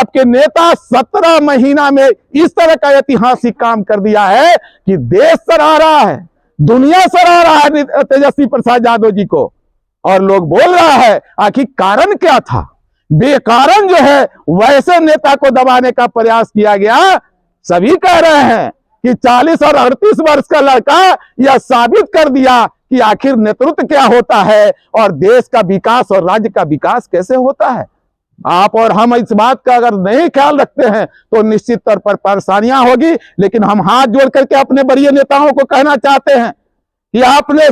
आपके नेता 17 महीना में इस तरह का ऐतिहासिक काम कर दिया है कि देश सराह रहा है, दुनिया सराह रहा है तेजस्वी प्रसाद यादव जी को। और लोग बोल रहा है आखिर कारण क्या था? बेकारण जो है वैसे नेता को दबाने का प्रयास किया गया। सभी कह रहे हैं कि 40 और 38 वर्ष का लड़का यह साबित कर दिया कि आखिर नेतृत्व क्या होता है और देश का विकास और राज्य का विकास कैसे होता है। आप और हम इस बात का अगर नहीं ख्याल रखते हैं तो निश्चित तौर पर परेशानियां होगी। लेकिन हम हाथ जोड़ करके अपने वरीय नेताओं को कहना चाहते हैं कि आपने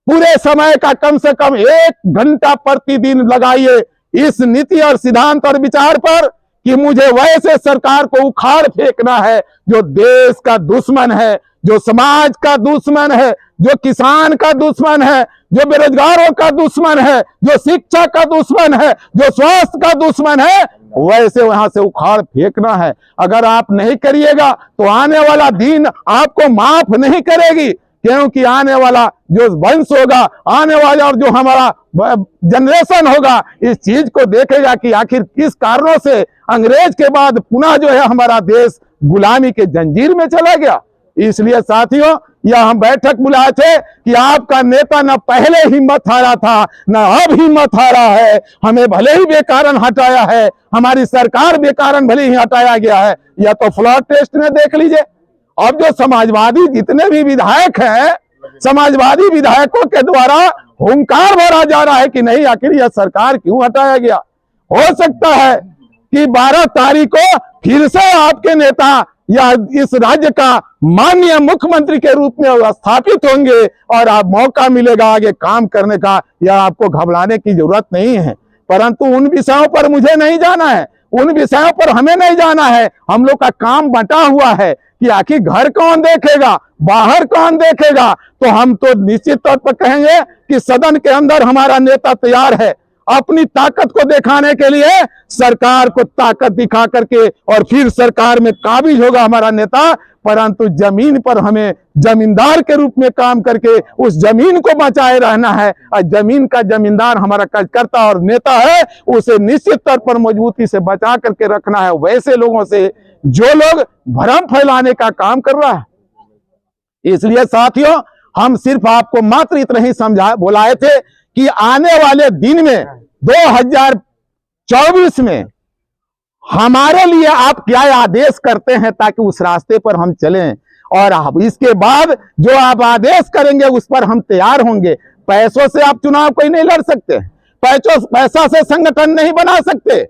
पूरे समय का कम से कम 1 घंटा प्रतिदिन लगाइए इस नीति और सिद्धांत और विचार पर कि मुझे वैसे सरकार को उखाड़ फेंकना है जो देश का दुश्मन है, जो समाज का दुश्मन है, जो किसान का दुश्मन है, जो बेरोजगारों का दुश्मन है, जो शिक्षा का दुश्मन है, जो स्वास्थ्य का दुश्मन है, वैसे वहां से उखाड़ फेंकना है। अगर आप नहीं करिएगा तो आने वाला दिन आपको माफ नहीं करेगी, क्योंकि आने वाला जो वंश होगा, आने वाला और जो हमारा जनरेशन होगा इस चीज को देखेगा कि आखिर किस कारणों से अंग्रेज के बाद पुनः जो है हमारा देश गुलामी के जंजीर में चला गया। इसलिए साथियों यह हम बैठक बुलाए थे कि आपका नेता न पहले हिम्मत हारा था न अब हिम्मत हारा है। हमें भले ही बेकारण हटाया है, हमारी सरकार बेकारण भले ही हटाया गया है, यह तो फ्लॉर टेस्ट में देख लीजिए। अब जो समाजवादी जितने भी विधायक हैं, समाजवादी विधायकों के द्वारा हुंकार भरा जा रहा है कि नहीं आखिर यह सरकार क्यों हटाया गया। हो सकता है कि 12 तारीख को फिर से आपके नेता या इस राज्य का माननीय मुख्यमंत्री के रूप में स्थापित होंगे और आप मौका मिलेगा आगे काम करने का। यह आपको घबराने की जरूरत नहीं है, परंतु उन विषयों पर मुझे नहीं जाना है, उन विषयों पर हमें नहीं जाना है। हम लोग का काम बंटा हुआ है कि आखिर घर कौन देखेगा, बाहर कौन देखेगा। तो हम तो निश्चित तौर पर कहेंगे कि सदन के अंदर हमारा नेता तैयार है अपनी ताकत को दिखाने के लिए, सरकार को ताकत दिखा करके और फिर सरकार में काबिज होगा हमारा नेता। परंतु जमीन पर हमें जमींदार के रूप में काम करके उस जमीन को बचाए रहना है। और जमीन का जमींदार हमारा कार्यकर्ता और नेता है, उसे निश्चित तौर पर मजबूती से बचा करके रखना है वैसे लोगों से जो लोग भ्रम फैलाने का काम कर रहा है। इसलिए साथियों हम सिर्फ आपको मात्र इतना ही बुलाए थे कि आने वाले दिन में 2024 में हमारे लिए आप क्या आदेश करते हैं ताकि उस रास्ते पर हम चलें, और इसके बाद जो आप आदेश करेंगे उस पर हम तैयार होंगे। पैसों से आप चुनाव कोई नहीं लड़ सकते, पैसा से संगठन नहीं बना सकते,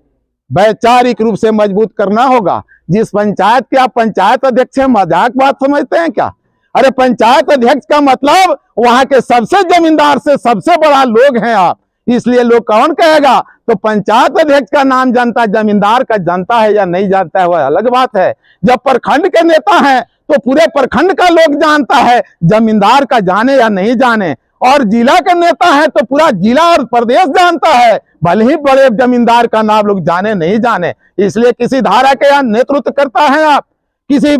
वैचारिक रूप से मजबूत करना होगा। जिस पंचायत के आप पंचायत अध्यक्ष हैं, मजाक बात समझते हैं क्या? अरे पंचायत अध्यक्ष का मतलब वहां के सबसे जमींदार से सबसे बड़ा लोग हैं आप। इसलिए लोग कौन कहेगा, तो पंचायत अध्यक्ष का नाम जानता है, जमींदार का जानता है या नहीं जानता है वह अलग बात है। जब प्रखंड के नेता हैं तो पूरे प्रखंड का लोग जानता है, जमींदार का जाने या नहीं जाने। और जिला का नेता है तो पूरा जिला और प्रदेश जानता है, भले ही बड़े जमींदार का नाम लोग जाने नहीं जाने। इसलिए किसी धारा के यहाँ नेतृत्व करता है आप, किसी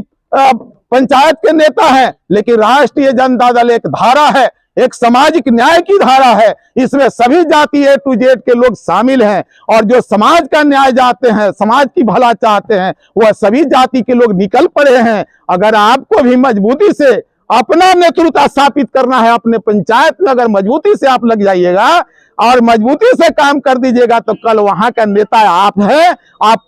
पंचायत के नेता है, लेकिन राष्ट्रीय जनता दल एक धारा है, एक सामाजिक न्याय की धारा है। इसमें सभी जाति A to Z के लोग शामिल हैं और जो समाज का न्याय चाहते हैं, समाज की भला चाहते हैं, वह सभी जाति के लोग निकल पड़े हैं। अगर आपको भी मजबूती से अपना नेतृत्व स्थापित करना है अपने पंचायत में, अगर मजबूती से आप लग जाइएगा और मजबूती से काम कर दीजिएगा तो कल वहां का नेता आप हैं। आप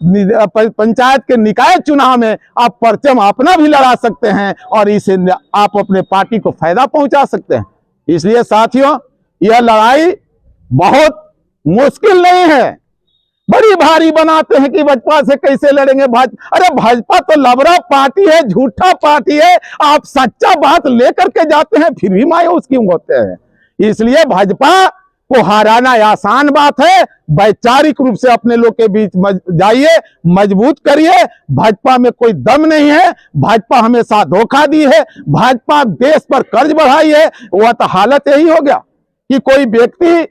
पंचायत के निकाय चुनाव में आप परचम अपना भी लड़ा सकते हैं और इसे आप अपने पार्टी को फायदा पहुंचा सकते हैं। इसलिए साथियों यह लड़ाई बहुत मुश्किल नहीं है, बड़ी भारी बनाते हैं कि भाजपा से कैसे लड़ेंगे। अरे भाजपा तो लबरा पार्टी है, झूठा पार्टी है। आप सच्चा बात लेकर के जाते हैं फिर भी मायूस क्यों होते हैं। इसलिए भाजपा को हराना आसान बात है। वैचारिक रूप से अपने लोग के बीच जाइए, मजबूत करिए। भाजपा में कोई दम नहीं है, भाजपा हमेशा धोखा दी है, भाजपा देश पर कर्ज बढ़ाई है। वह तो हालत यही हो गया कि कोई व्यक्ति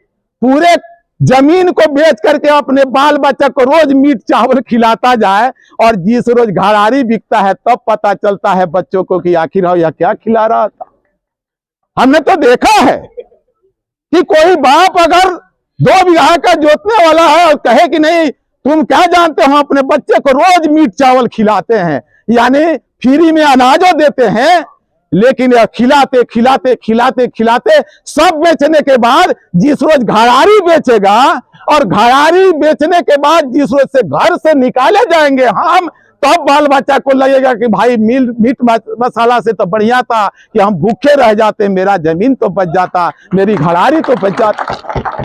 पूरे जमीन को बेच करके अपने बाल बच्चा को रोज मीट चावल खिलाता जाए और जिस रोज घरारी बिकता है तब पता चलता है बच्चों को कि आखिर यह क्या खिला रहा था। हमने तो देखा है कि कोई बाप अगर 2 बीघा का जोतने वाला है और कहे कि नहीं तुम क्या जानते हो, अपने बच्चे को रोज मीट चावल खिलाते हैं, यानी फ्री में अनाजो देते हैं, लेकिन यह खिलाते खिलाते खिलाते खिलाते सब बेचने के बाद जिस रोज घरारी बेचेगा, और घरारी बेचने के बाद जिस रोज से घर से निकाले जाएंगे हम, तब बाल बच्चा को लगेगा कि भाई मीट मसाला से तो बढ़िया था कि हम भूखे रह जाते, मेरा जमीन तो बच जाता, मेरी घरारी तो बच जाती।